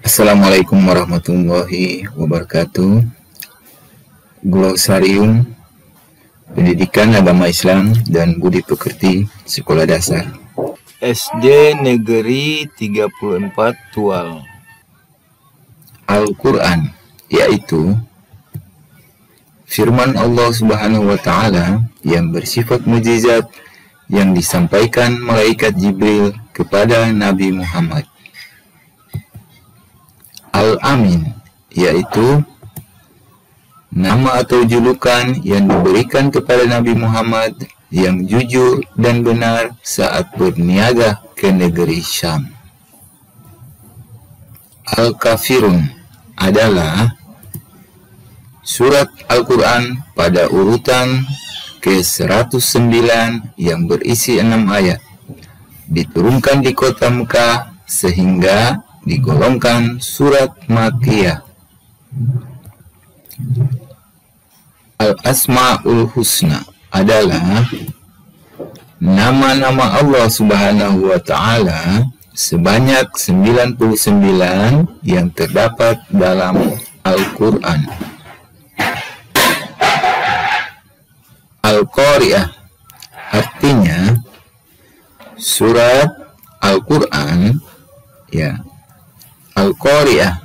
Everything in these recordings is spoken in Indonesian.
Assalamualaikum warahmatullahi wabarakatuh. Glosarium Pendidikan Agama Islam dan Budi Pekerti Sekolah Dasar SD Negeri 34 Tual. Al-Quran, yaitu firman Allah Subhanahu wa Ta'ala yang bersifat mukjizat yang disampaikan malaikat Jibril kepada Nabi Muhammad. Al-Amin, yaitu nama atau julukan yang diberikan kepada Nabi Muhammad yang jujur dan benar saat berniaga ke negeri Syam. Al-Kafirun adalah surat Al-Quran pada urutan ke-109 yang berisi 6 ayat, diturunkan di kota Mekah sehingga digolongkan surat Makkiyah. Al-Asma'ul Husna adalah nama-nama Allah Subhanahu wa Ta'ala sebanyak 99 yang terdapat dalam Al-Quran. Al-Qari'ah artinya surat Al-Quran, ya. Al-Qari'ah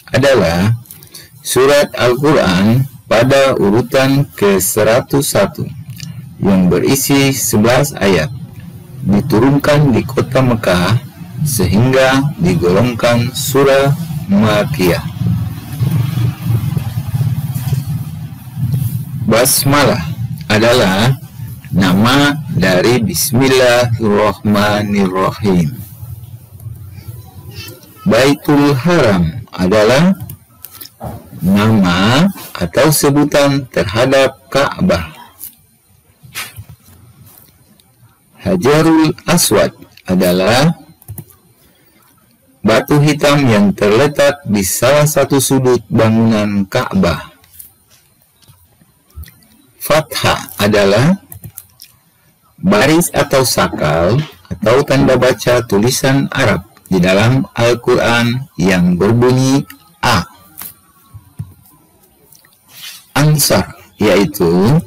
adalah surat Al-Quran pada urutan ke-101 yang berisi 11 ayat, diturunkan di kota Mekah sehingga digolongkan surah Makkiyah. Basmalah adalah nama dari Bismillahirrahmanirrahim. Baitul Haram adalah nama atau sebutan terhadap Ka'bah. Hajarul Aswad adalah batu hitam yang terletak di salah satu sudut bangunan Ka'bah. Fathah adalah baris atau sakal atau tanda baca tulisan Arab di dalam Al-Quran yang berbunyi A. Ansar, yaitu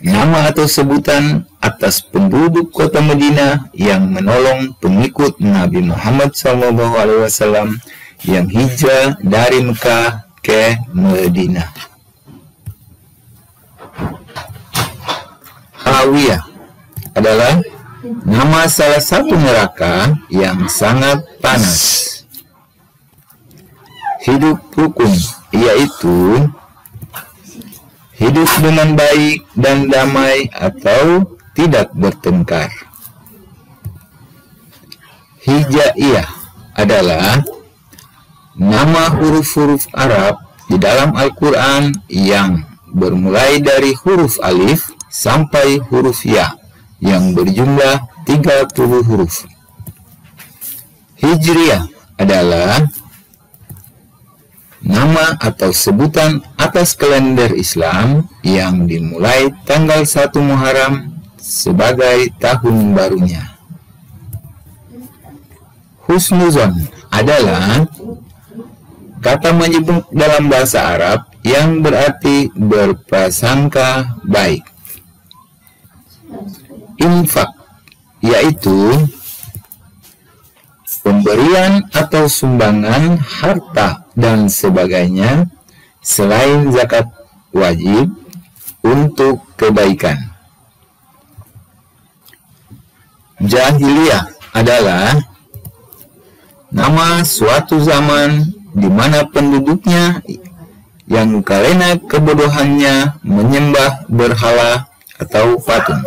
nama atau sebutan atas penduduk kota Madinah yang menolong pengikut Nabi Muhammad SAW yang hijrah dari Mekah ke Madinah. Hawiyah adalah nama salah satu neraka yang sangat panas. Hidup rukun, yaitu hidup dengan baik dan damai atau tidak bertengkar. Hijaiyah adalah nama huruf-huruf Arab di dalam Al-Quran yang bermulai dari huruf alif sampai huruf ya yang berjumlah 30 huruf. Hijriyah adalah nama atau sebutan atas kalender Islam yang dimulai tanggal 1 Muharram sebagai tahun barunya. Husnuzon adalah kata menyebut dalam bahasa Arab yang berarti berprasangka baik. Infak, yaitu pemberian atau sumbangan harta dan sebagainya selain zakat wajib untuk kebaikan. Jahiliyah adalah nama suatu zaman di mana penduduknya yang karena kebodohannya menyembah berhala atau patung.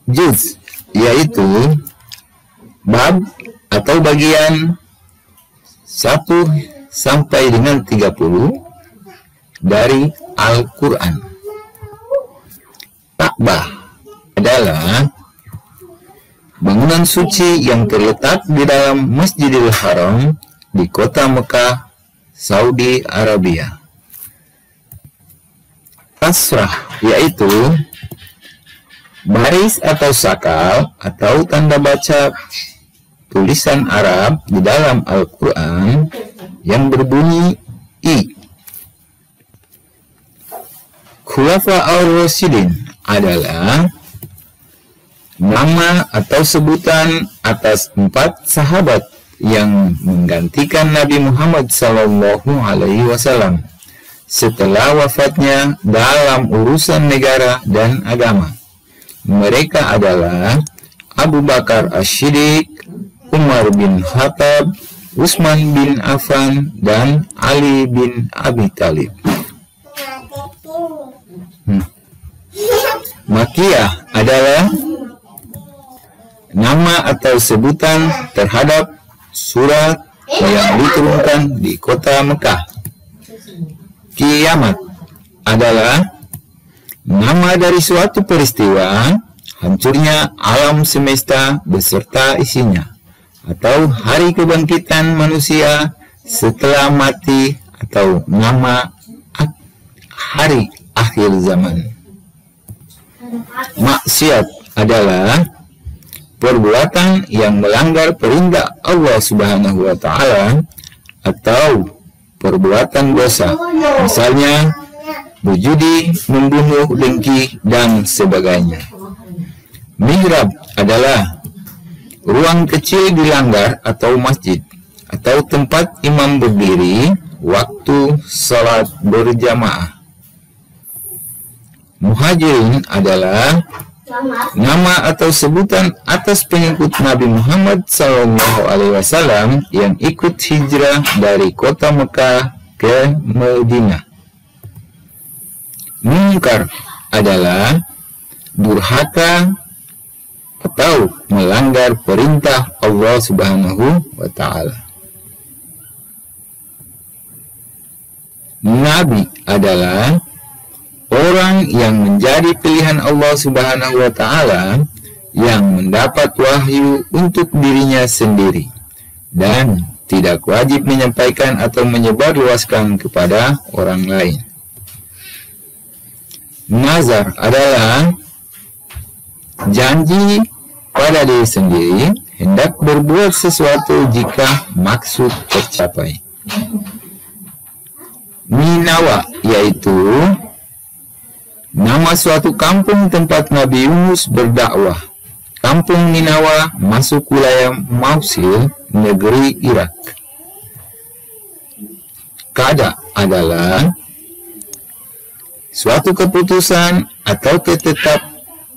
Juz, yaitu bab atau bagian 1 sampai dengan 30 dari Al-Quran. Ka'bah adalah bangunan suci yang terletak di dalam Masjidil Haram di kota Mekah, Saudi Arabia. Kasrah, yaitu baris atau sakal atau tanda baca tulisan Arab di dalam Al-Quran yang berbunyi I. Khulafa'ur Rasyidin adalah nama atau sebutan atas 4 sahabat yang menggantikan Nabi Muhammad SAW setelah wafatnya dalam urusan negara dan agama. Mereka adalah Abu Bakar As-Siddiq, Umar bin Khattab, Utsman bin Affan, dan Ali bin Abi Thalib. Makkiyah adalah nama atau sebutan terhadap surat yang diturunkan di kota Mekah. Kiamat adalah nama dari suatu peristiwa hancurnya alam semesta beserta isinya, atau hari kebangkitan manusia setelah mati, atau nama hari akhir zaman. Maksiat adalah perbuatan yang melanggar perintah Allah Subhanahu wa Ta'ala atau perbuatan dosa, misalnya berjudi, membunuh, dengki, dan sebagainya. Mihrab adalah ruang kecil di langgar atau masjid, atau tempat imam berdiri waktu salat berjamaah. Muhajirin adalah nama atau sebutan atas pengikut Nabi Muhammad SAW yang ikut hijrah dari kota Mekah ke Madinah. Munkar adalah durhaka atau melanggar perintah Allah Subhanahu wa Ta'ala. Nabi adalah orang yang menjadi pilihan Allah Subhanahu wa Ta'ala yang mendapat wahyu untuk dirinya sendiri dan tidak wajib menyampaikan atau menyebarluaskan kepada orang lain. Nazar adalah janji pada diri sendiri hendak berbuat sesuatu jika maksud tercapai. Ninawa yaitu nama suatu kampung tempat Nabi Yunus berdakwah. Kampung Ninawa masuk wilayah Mosul, negeri Irak. Qada adalah suatu keputusan atau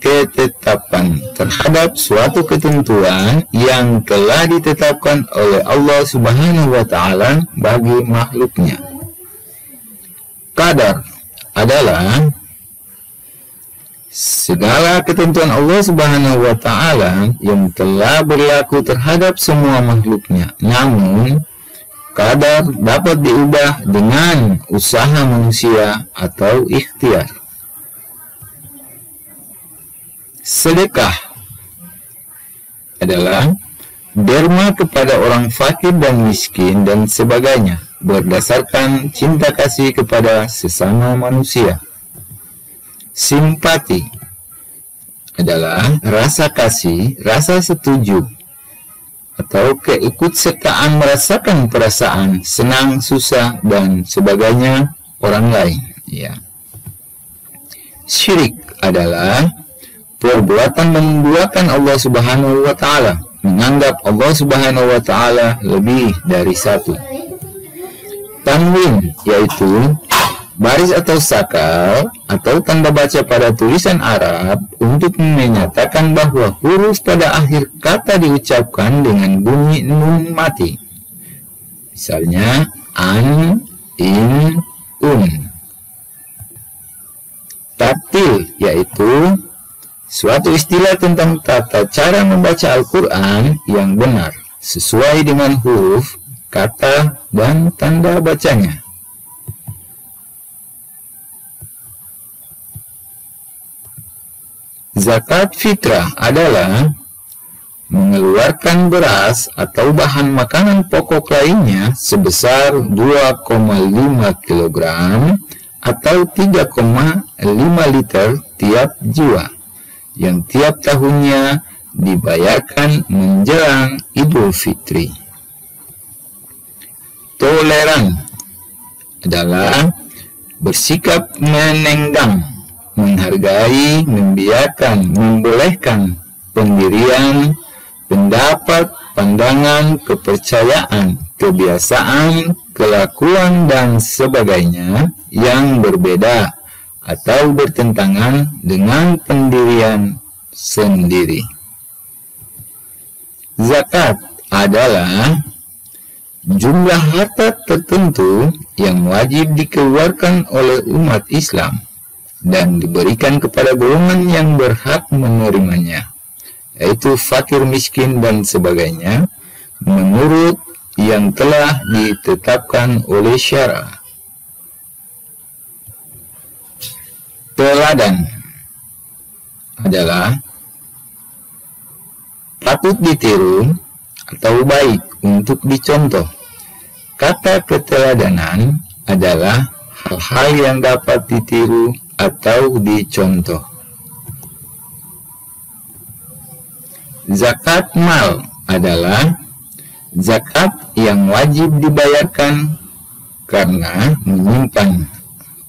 ketetapan terhadap suatu ketentuan yang telah ditetapkan oleh Allah Subhanahu wa Ta'ala bagi makhluknya. Qadar adalah segala ketentuan Allah Subhanahu wa Ta'ala yang telah berlaku terhadap semua makhluknya. Namun, qadar dapat diubah dengan usaha manusia atau ikhtiar. Sedekah adalah derma kepada orang fakir dan miskin dan sebagainya berdasarkan cinta kasih kepada sesama manusia. Simpati adalah rasa kasih, rasa setuju, atau keikutsertaan merasakan perasaan senang, susah, dan sebagainya orang lain. Ya. Syirik adalah perbuatan menduakan Allah Subhanahu wa Ta'ala, menganggap Allah Subhanahu wa Ta'ala lebih dari satu. Tanwin yaitu baris atau sakal atau tanda baca pada tulisan Arab untuk menyatakan bahwa huruf pada akhir kata diucapkan dengan bunyi nun mati. Misalnya an, in, Tartil yaitu suatu istilah tentang tata cara membaca Al-Quran yang benar sesuai dengan huruf, kata, dan tanda bacanya. Zakat fitrah adalah mengeluarkan beras atau bahan makanan pokok lainnya sebesar 2,5 kg atau 3,5 liter tiap jiwa, yang tiap tahunnya dibayarkan menjelang Idul Fitri. Toleran adalah bersikap menenggang, menghargai, membiarkan, membolehkan pendirian, pendapat, pandangan, kepercayaan, kebiasaan, kelakuan, dan sebagainya yang berbeda atau bertentangan dengan pendirian sendiri. Zakat adalah jumlah harta tertentu yang wajib dikeluarkan oleh umat Islam dan diberikan kepada golongan yang berhak menerimanya, yaitu fakir, miskin, dan sebagainya, menurut yang telah ditetapkan oleh syara. Teladan adalah patut ditiru atau baik untuk dicontoh. Kata keteladanan adalah hal-hal yang dapat ditiru atau dicontoh. Zakat mal adalah zakat yang wajib dibayarkan karena menyimpan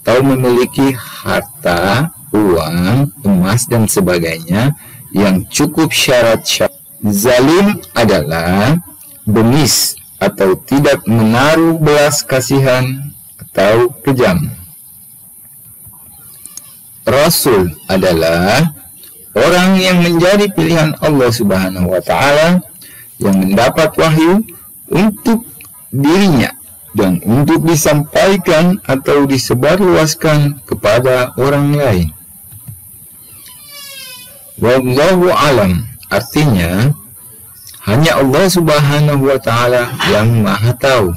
atau memiliki harta, uang, emas, dan sebagainya yang cukup syarat-syarat. Zalim adalah bengis atau tidak menaruh belas kasihan atau kejam. Rasul adalah orang yang menjadi pilihan Allah Subhanahu wa Ta'ala yang mendapat wahyu untuk dirinya dan untuk disampaikan atau disebarluaskan kepada orang lain. Wallahu alam, artinya hanya Allah Subhanahu wa Ta'ala yang Maha Tahu.